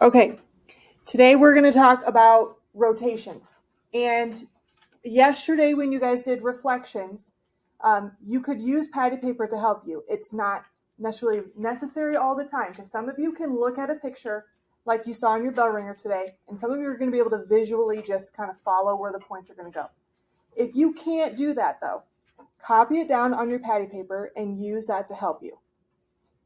Okay, today we're going to talk about rotations. And yesterday, when you guys did reflections, you could use patty paper to help you. It's not necessarily necessary all the time because some of you can look at a picture like you saw in your bell ringer today, and some of you are going to be able to visually just kind of follow where the points are going to go. If you can't do that, though, copy it down on your patty paper and use that to help you.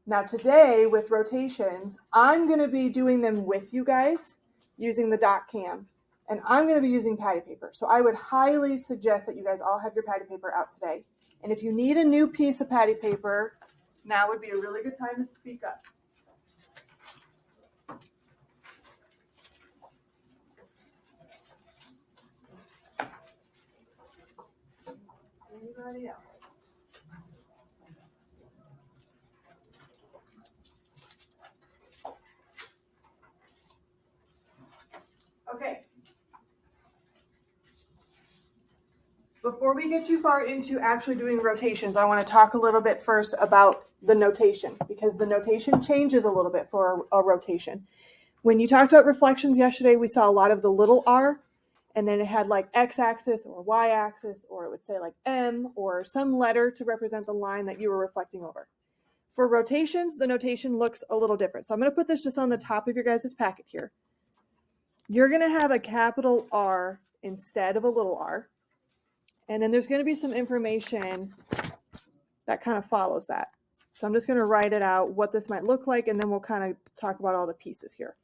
Now today with rotations, I'm going to be doing them with you guys using the dot cam, and I'm going to be using patty paper. So I would highly suggest that you guys all have your patty paper out today. And if you need a new piece of patty paper, now would be a really good time to speak up. Anybody else? Okay. Before we get too far into actually doing rotations, I want to talk a little bit first about the notation because the notation changes a little bit for a rotation. When you talked about reflections yesterday, we saw a lot of the little r, and then it had like x-axis or y-axis, or it would say like m or some letter to represent the line that you were reflecting over. For rotations, the notation looks a little different. So I'm going to put this just on the top of your guys' packet here. You're going to have a capital R instead of a little r. And then there's going to be some information that kind of follows that. So I'm just going to write it out, what this might look like, and then we'll kind of talk about all the pieces here.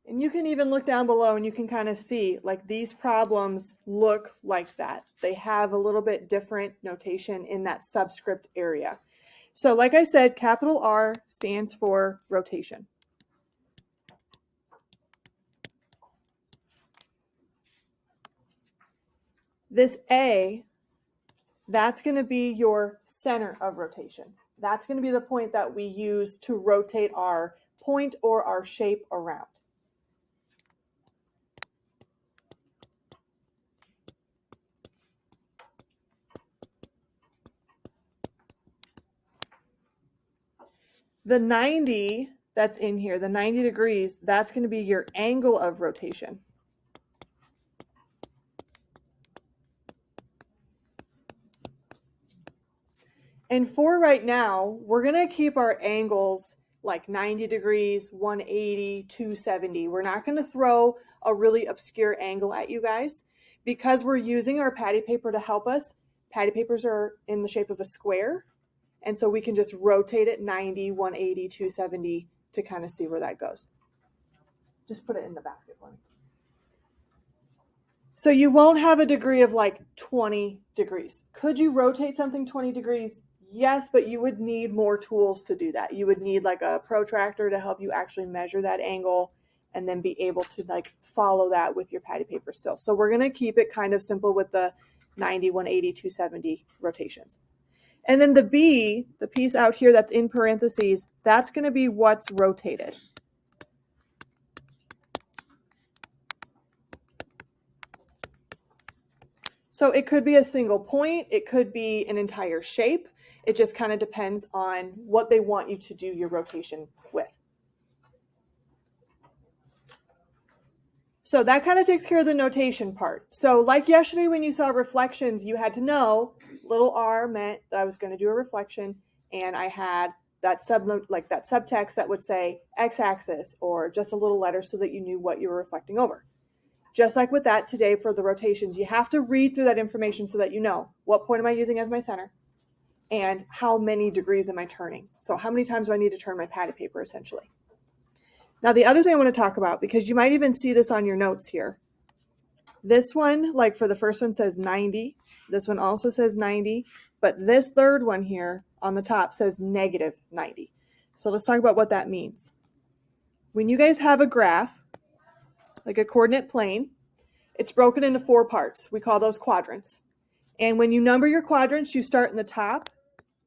And you can even look down below and you can kind of see like these problems look like that. They have a little bit different notation in that subscript area. So like I said, capital R stands for rotation. This A, that's going to be your center of rotation. That's going to be the point that we use to rotate our point or our shape around. The 90 that's in here, the 90 degrees, that's going to be your angle of rotation. And for right now, we're going to keep our angles like 90 degrees, 180, 270. We're not going to throw a really obscure angle at you guys because we're using our patty paper to help us. Patty papers are in the shape of a square. And so we can just rotate it 90, 180, 270 to kind of see where that goes. Just put it in the basket for me. So you won't have a degree of like 20 degrees. Could you rotate something 20 degrees? Yes, but you would need more tools to do that. You would need like a protractor to help you actually measure that angle and then be able to like follow that with your patty paper still. So we're going to keep it kind of simple with the 90, 180, 270 rotations. And then the B, the piece out here that's in parentheses, that's going to be what's rotated. So it could be a single point, it could be an entire shape. It just kind of depends on what they want you to do your rotation with. So that kind of takes care of the notation part. So like yesterday when you saw reflections, you had to know little r meant that I was going to do a reflection, and I had that subtext that would say x-axis or just a little letter so that you knew what you were reflecting over. Just like with that today for the rotations, you have to read through that information so that you know what point am I using as my center and how many degrees am I turning. So how many times do I need to turn my patty paper essentially. Now the other thing I want to talk about, because you might even see this on your notes here. This one, like for the first one says 90. This one also says 90. But this third one here on the top says negative 90. So let's talk about what that means. When you guys have a graph, like a coordinate plane, it's broken into 4 parts. We call those quadrants. And when you number your quadrants, you start in the top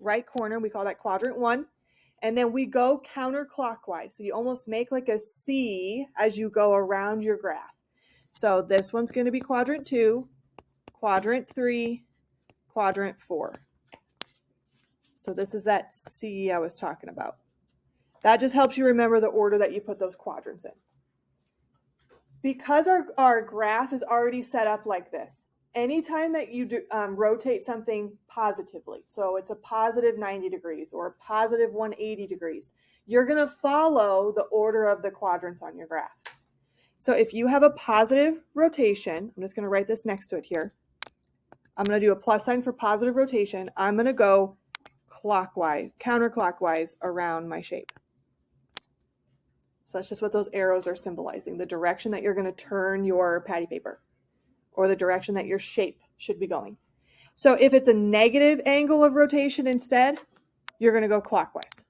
right corner. We call that quadrant 1. And then we go counterclockwise. So you almost make like a C as you go around your graph. So this one's going to be quadrant 2, quadrant 3, quadrant 4. So this is that C I was talking about. That just helps you remember the order that you put those quadrants in. Because our graph is already set up like this, anytime that you rotate something positively, so it's a positive 90 degrees or a positive 180 degrees, you're going to follow the order of the quadrants on your graph. So if you have a positive rotation, I'm just going to write this next to it here. I'm going to do a plus sign for positive rotation. I'm going to go clockwise, counterclockwise around my shape. So that's just what those arrows are symbolizing, the direction that you're going to turn your patty paper or the direction that your shape should be going. So if it's a negative angle of rotation instead, you're going to go clockwise.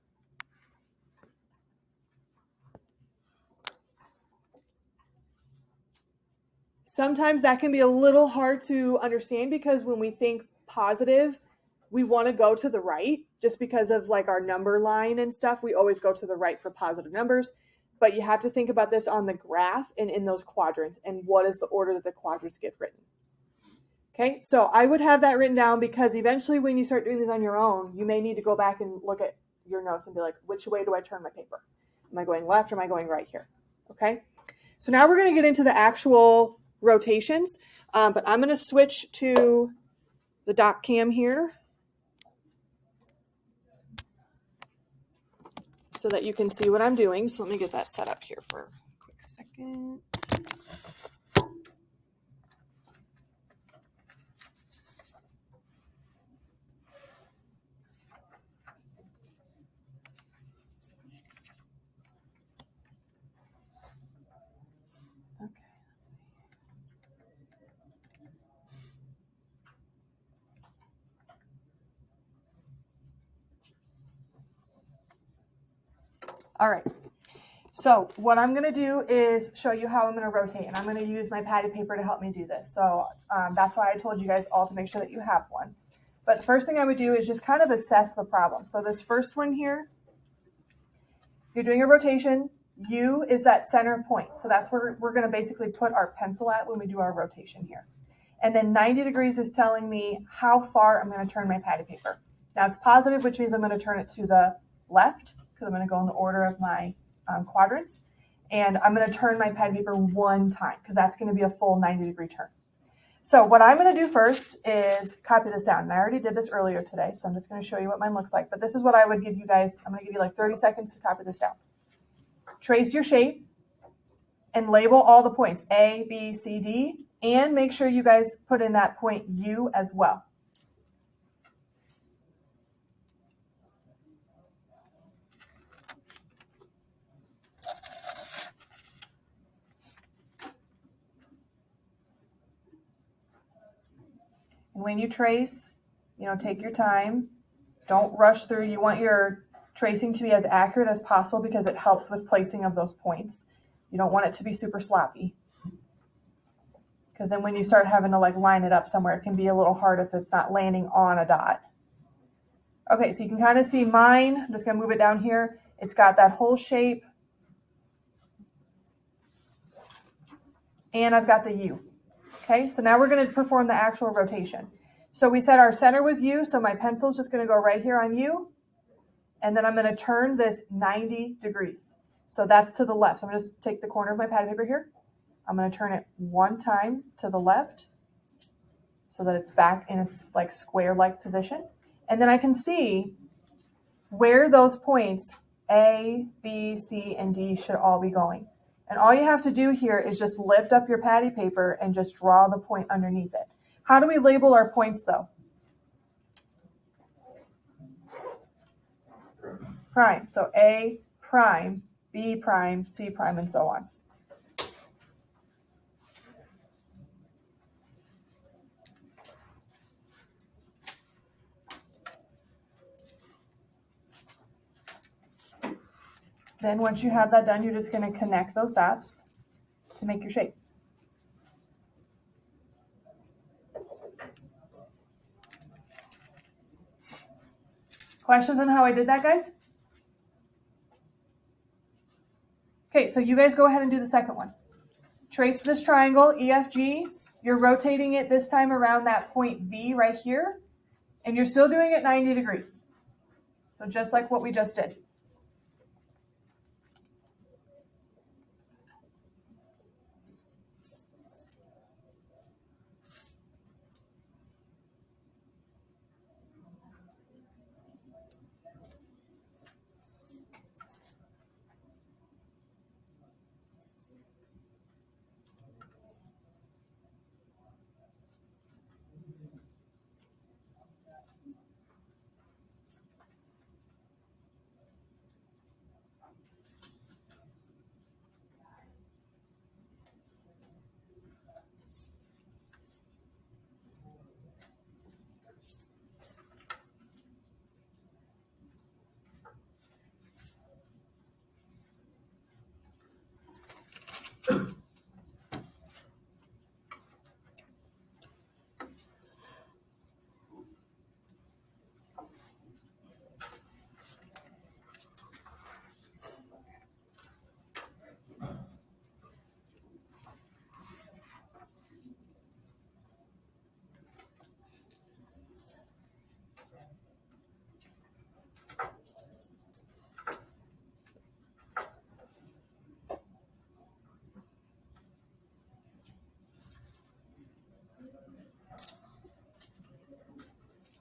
Sometimes that can be a little hard to understand because when we think positive, we want to go to the right just because of like our number line and stuff. We always go to the right for positive numbers. But you have to think about this on the graph and in those quadrants and what is the order that the quadrants get written. Okay, so I would have that written down because eventually when you start doing this on your own, you may need to go back and look at your notes and be like, which way do I turn my paper? Am I going left or am I going right here? Okay, so now we're going to get into the actual rotations, but I'm going to switch to the doc cam here so that you can see what I'm doing. So let me get that set up here for a quick second. All right, so what I'm going to do is show you how I'm going to rotate, and I'm going to use my patty paper to help me do this. So that's why I told you guys all to make sure that you have one. But the first thing I would do is just kind of assess the problem. So this first one here, you're doing a rotation. U is that center point. So that's where we're going to basically put our pencil at when we do our rotation here. And then 90 degrees is telling me how far I'm going to turn my patty paper. Now it's positive, which means I'm going to turn it to the left because I'm going to go in the order of my quadrants. And I'm going to turn my patty paper one time because that's going to be a full 90-degree turn. So what I'm going to do first is copy this down. And I already did this earlier today, so I'm just going to show you what mine looks like. But this is what I would give you guys. I'm going to give you like 30 seconds to copy this down. Trace your shape and label all the points, A, B, C, D, and make sure you guys put in that point U as well. And when you trace, take your time. Don't rush through. You want your tracing to be as accurate as possible because it helps with placing of those points. You don't want it to be super sloppy. Because then when you start having to like line it up somewhere, it can be a little hard if it's not landing on a dot. Okay, so you can kind of see mine. I'm just going to move it down here. It's got that whole shape. And I've got the U. Okay, so now we're going to perform the actual rotation. So we said our center was U, so my pencil's just going to go right here on U. And then I'm going to turn this 90 degrees. So that's to the left. So I'm going to just take the corner of my patty paper here. I'm going to turn it one time to the left so that it's back in its like square-like position. And then I can see where those points A, B, C, and D should all be going. And all you have to do here is just lift up your patty paper and just draw the point underneath it. How do we label our points though? Prime. So A prime, B prime, C prime, and so on. Then once you have that done, you're just going to connect those dots to make your shape. Questions on how I did that, guys? Okay, so you guys go ahead and do the second one. Trace this triangle, EFG. You're rotating it this time around that point V right here. And you're still doing it 90 degrees. So just like what we just did.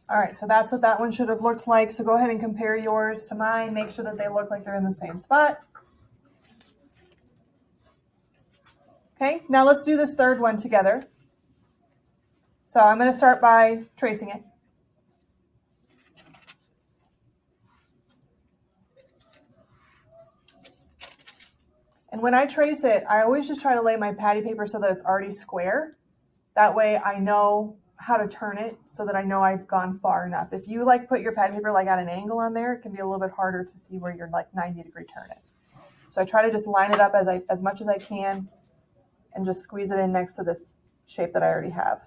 All right, so that's what that one should have looked like. So go ahead and compare yours to mine. Make sure that they look like they're in the same spot. Okay, now let's do this third one together. So I'm going to start by tracing it. And when I trace it, I always just try to lay my patty paper so that it's already square. That way I know how to turn it so that I know I've gone far enough. If you like put your patty paper like at an angle on there, it can be a little bit harder to see where your like 90-degree turn is. So I try to just line it up as much as I can and just squeeze it in next to this shape that I already have.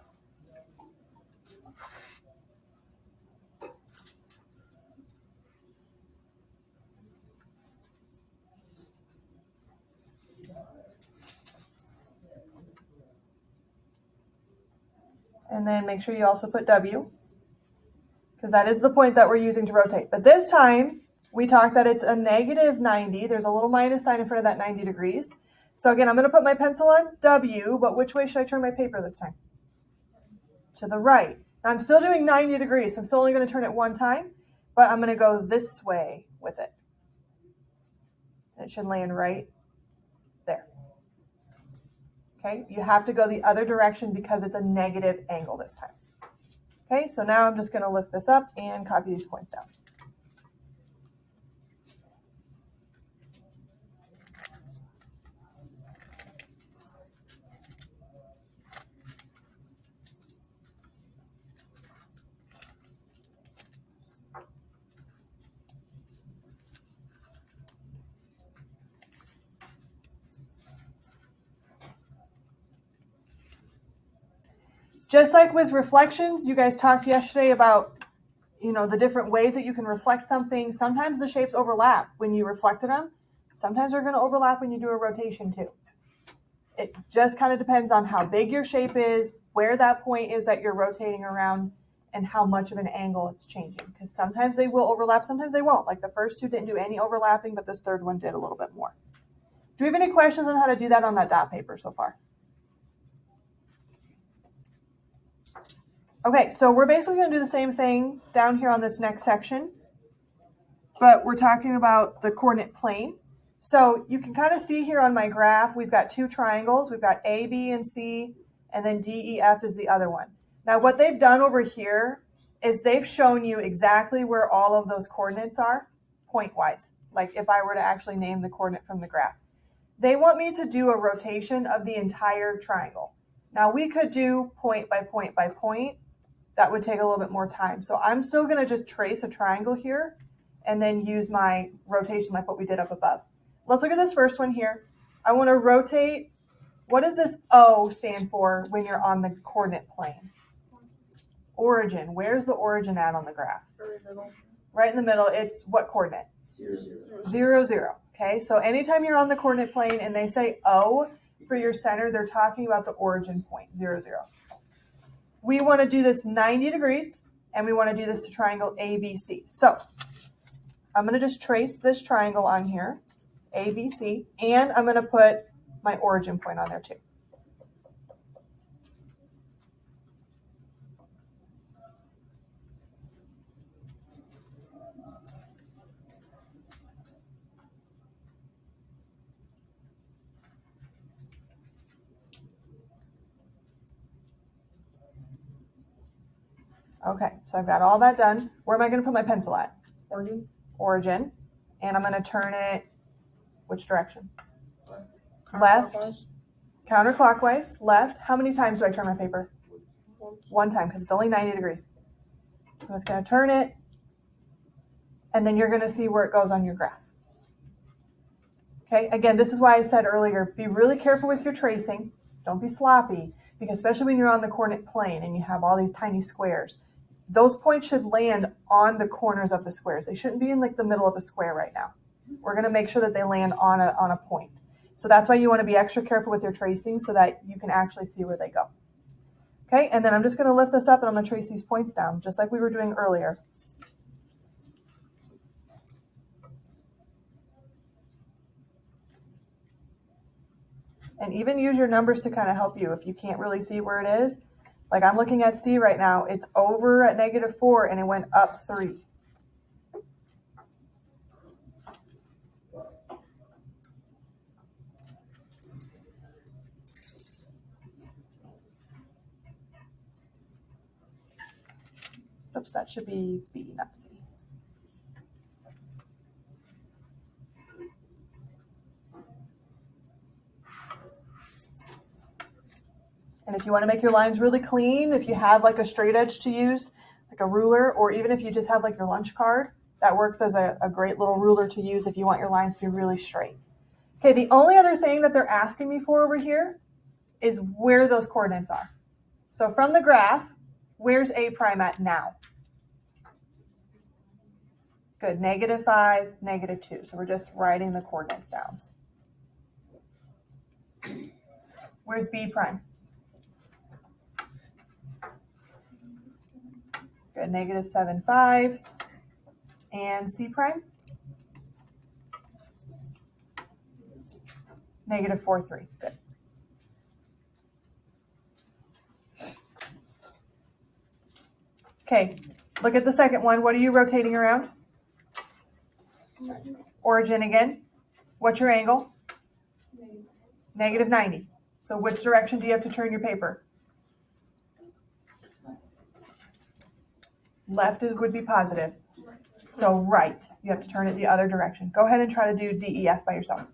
And then make sure you also put W, because that is the point that we're using to rotate. But this time, we talked that it's a negative 90. There's a little minus sign in front of that 90 degrees. So again, I'm going to put my pencil on W, but which way should I turn my paper this time? To the right. Now I'm still doing 90 degrees, so I'm still only going to turn it one time, but I'm going to go this way with it. And it should land right there. Okay, you have to go the other direction because it's a negative angle this time. Okay, so now I'm just going to lift this up and copy these points down. Just like with reflections, you guys talked yesterday about, the different ways that you can reflect something. Sometimes the shapes overlap when you reflected them. Sometimes they're going to overlap when you do a rotation too. It just kind of depends on how big your shape is, where that point is that you're rotating around, and how much of an angle it's changing. Because sometimes they will overlap, sometimes they won't. Like the first two didn't do any overlapping, but this third one did a little bit more. Do we have any questions on how to do that on that dot paper so far? Okay, so we're basically going to do the same thing down here on this next section, but we're talking about the coordinate plane. So you can kind of see here on my graph, we've got two triangles. We've got A, B, and C, and then D, E, F is the other one. Now what they've done over here is they've shown you exactly where all of those coordinates are, point-wise, like if I were to actually name the coordinate from the graph. They want me to do a rotation of the entire triangle. Now we could do point by point by point. That would take a little bit more time. So I'm still going to just trace a triangle here and then use my rotation like what we did up above. Let's look at this first one here. I want to rotate. What does this O stand for when you're on the coordinate plane? Origin. Where's the origin at on the graph? Right in the middle. It's what coordinate? 0, 0. 0, 0. Okay, so anytime you're on the coordinate plane and they say O for your center, they're talking about the origin point, 0, 0. We want to do this 90 degrees, and we want to do this to triangle ABC. So I'm going to just trace this triangle on here, ABC, and I'm going to put my origin point on there too. Okay, so I've got all that done. Where am I going to put my pencil at? Origin. Origin. And I'm going to turn it, which direction? Left. Counterclockwise. Left. How many times do I turn my paper? One time, because it's only 90 degrees. I'm just going to turn it, and then you're going to see where it goes on your graph. Okay, again, this is why I said earlier, be really careful with your tracing. Don't be sloppy, because especially when you're on the coordinate plane and you have all these tiny squares, those points should land on the corners of the squares. They shouldn't be in like the middle of a square right now. We're going to make sure that they land on a point. So that's why you want to be extra careful with your tracing so that you can actually see where they go. Okay, and then I'm just going to lift this up and I'm going to trace these points down, just like we were doing earlier. And even use your numbers to kind of help you if you can't really see where it is. Like I'm looking at C right now, it's over at -4 and it went up 3. Oops, that should be B, not C. And if you want to make your lines really clean, if you have like a straight edge to use, like a ruler, or even if you just have like your lunch card, that works as a great little ruler to use if you want your lines to be really straight. Okay, the only other thing that they're asking me for over here is where those coordinates are. So from the graph, where's A prime at now? Good, -5, -2. So we're just writing the coordinates down. Where's B prime? Good, -7, 5. And C prime? -4, 3. Good. Okay, look at the second one. What are you rotating around? Origin again. What's your angle? -90. So which direction do you have to turn your paper? Left would be positive. So right. You have to turn it the other direction. Go ahead and try to do DEF by yourself.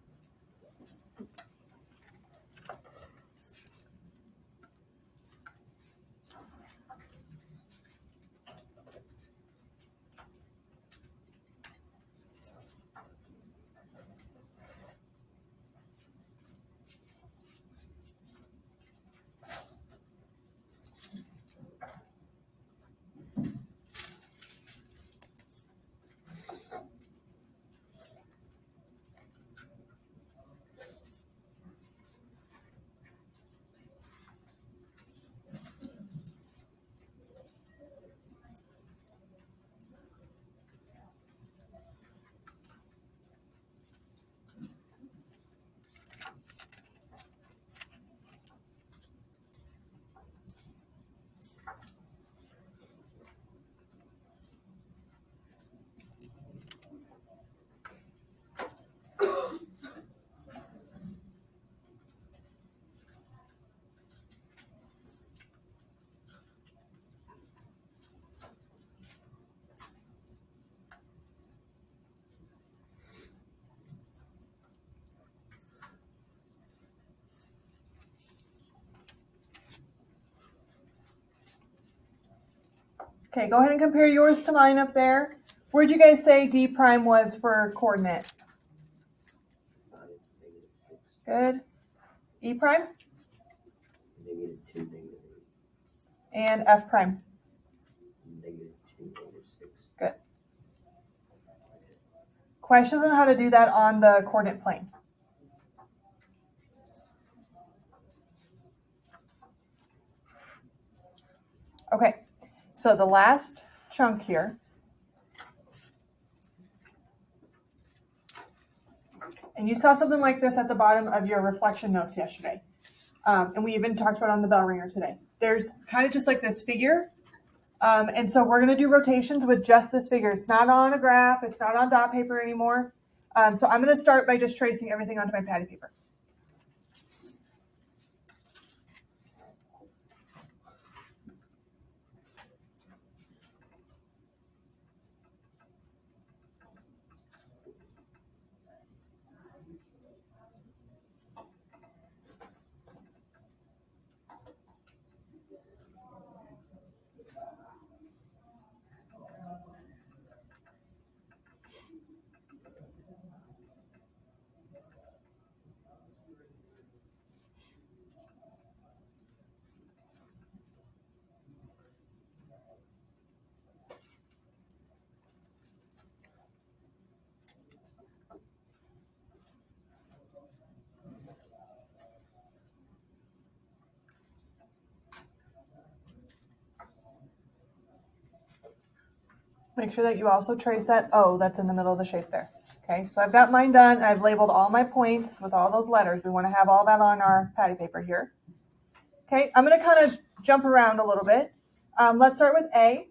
Okay, go ahead and compare yours to mine up there. Where'd you guys say D prime was for coordinate? Good. E prime? -2, -8. And F prime? -2/6. Good. Questions on how to do that on the coordinate plane? Okay, so the last chunk here. And you saw something like this at the bottom of your reflection notes yesterday. And we even talked about it on the bell ringer today. There's kind of just like this figure. And so we're going to do rotations with just this figure. It's not on a graph. It's not on dot paper anymore. So I'm going to start by just tracing everything onto my patty paper. Make sure that you also trace that O that's in the middle of the shape there. Okay, so I've got mine done. I've labeled all my points with all those letters. We want to have all that on our patty paper here. Okay, I'm going to kind of jump around a little bit. Let's start with A.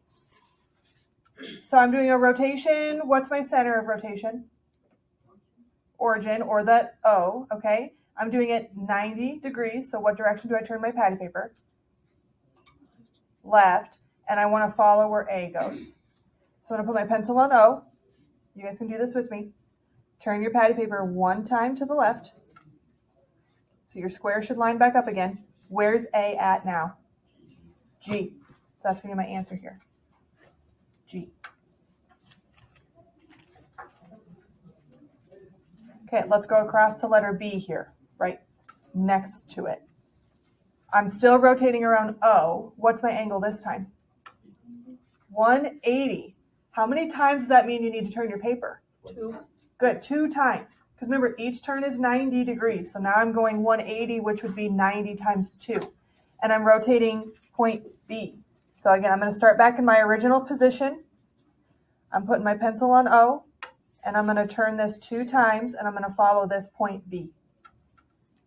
So I'm doing a rotation. What's my center of rotation? Origin, or that O, okay? I'm doing it 90 degrees. So what direction do I turn my patty paper? Left. And I want to follow where A goes. So I'm going to put my pencil on O. You guys can do this with me. Turn your patty paper one time to the left. So your square should line back up again. Where's A at now? G. So that's going to be my answer here. G. Okay, let's go across to letter B here, right next to it. I'm still rotating around O. What's my angle this time? 180. How many times does that mean you need to turn your paper? 2. Good, 2 times. Because remember, each turn is 90 degrees. So now I'm going 180, which would be 90 times 2. And I'm rotating point B. So again, I'm going to start back in my original position. I'm putting my pencil on O. And I'm going to turn this 2 times, and I'm going to follow this point B.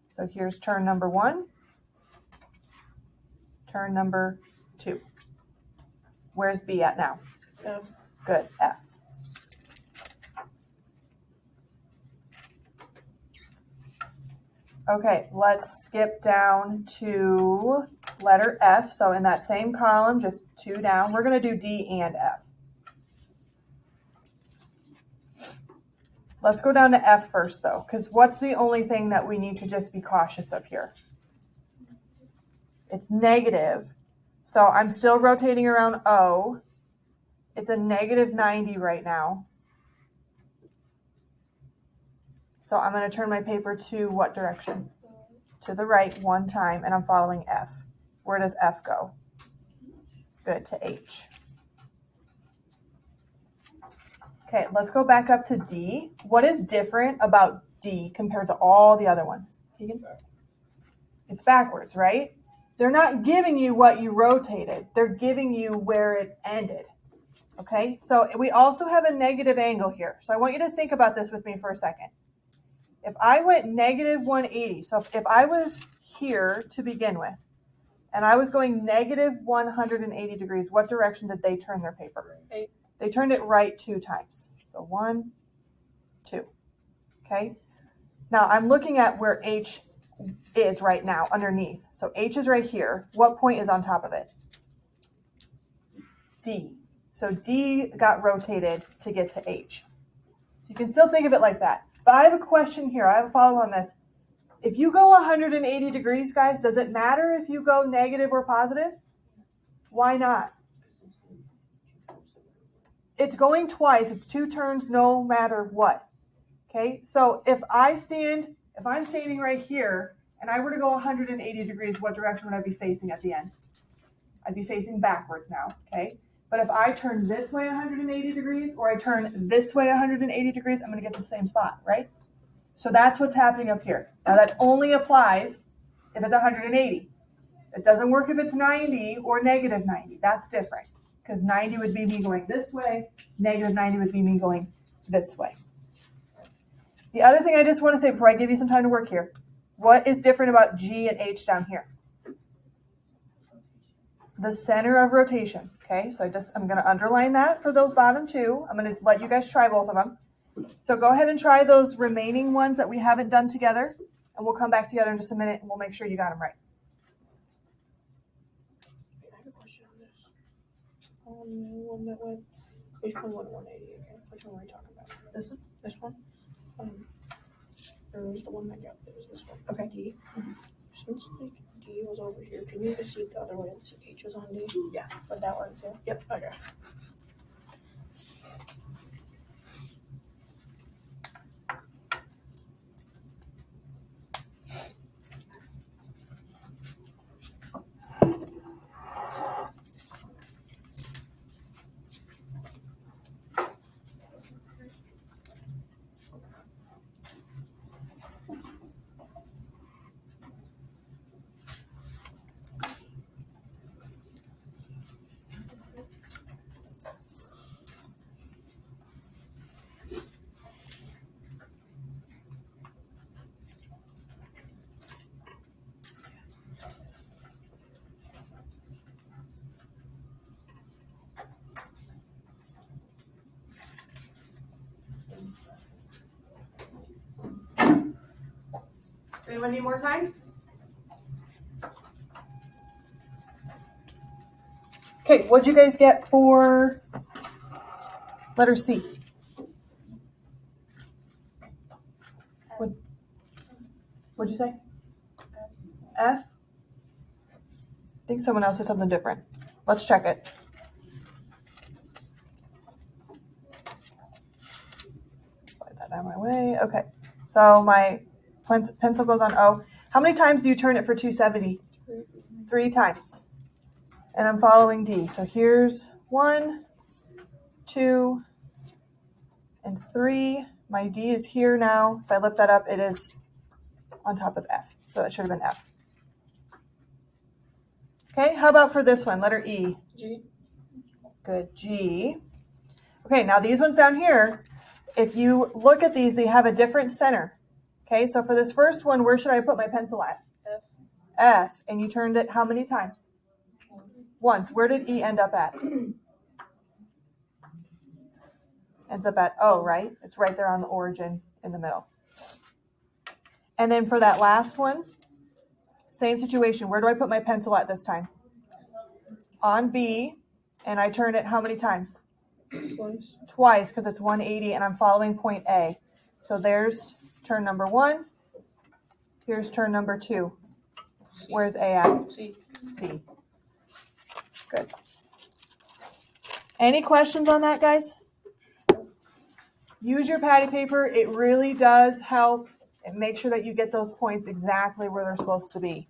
So here's turn number 1. Turn number 2. Where's B at now? F. Good, F. Okay, let's skip down to letter F. So in that same column, just 2 down, we're going to do D and F. Let's go down to F first, though, because what's the only thing that we need to just be cautious of here? It's negative. So I'm still rotating around O. It's a negative 90 right now. So I'm going to turn my paper to what direction? To the right 1 time, and I'm following F. Where does F go? Good, to H. Okay, let's go back up to D. What is different about D compared to all the other ones? It's backwards, right? They're not giving you what you rotated. They're giving you where it ended. Okay, so we also have a negative angle here. So I want you to think about this with me for a second. If I went negative 180, so if I was here to begin with, and I was going negative 180 degrees, what direction did they turn their paper? Right. They turned it right 2 times. So 1, 2. Okay. Now I'm looking at where H is right now underneath. So H is right here. What point is on top of it? D. So D got rotated to get to H. So you can still think of it like that. But I have a question here. I have a follow-up on this. If you go 180 degrees, guys, does it matter if you go negative or positive? Why not? It's going twice. It's 2 turns no matter what. Okay, so if I'm standing right here and I were to go 180 degrees, what direction would I be facing at the end? I'd be facing backwards now, okay? But if I turn this way 180 degrees or I turn this way 180 degrees, I'm going to get to the same spot, right? So that's what's happening up here. Now that only applies if it's 180. It doesn't work if it's 90 or negative 90. That's different. because 90 would be me going this way, negative 90 would be me going this way. The other thing I just want to say before I give you some time to work here, what is different about G and H down here? The center of rotation. Okay, so I'm going to underline that for those bottom two. I'm going to let you guys try both of them. So go ahead and try those remaining ones that we haven't done together, and we'll come back together in just a minute and we'll make sure you got them right. I have a question on this. The one that went, which one went 180 again? Which one were you talking about? This one? This one? Or was the one that got, it was this one. Okay. D. Since like D was over here, can you just see the other way and see H was on D? Yeah. Would that work too? Yep. Okay. Anyone need more time? Okay, what'd you guys get for letter C? What'd you say? F? I think someone else said something different. Let's check it. Slide that out of my way. Okay, so my pencil goes on O. How many times do you turn it for 270? 3 times. And I'm following D. So here's 1, 2, and 3. My D is here now. If I lift that up, it is on top of F. So that should have been F. Okay, how about for this one, letter E? G. Good, G. Okay, now these ones down here, if you look at these, they have a different center. Okay, so for this first one, where should I put my pencil at? F. F, and you turned it how many times? Once. Where did E end up at? Ends up at O, right? It's right there on the origin in the middle. And then for that last one, same situation. Where do I put my pencil at this time? On B, and I turned it how many times? Twice. Twice, because it's 180, and I'm following point A. So there's turn number 1. Here's turn number 2. C. Where's A at? C. C. Good. Any questions on that, guys? Use your patty paper. It really does help and make sure that you get those points exactly where they're supposed to be.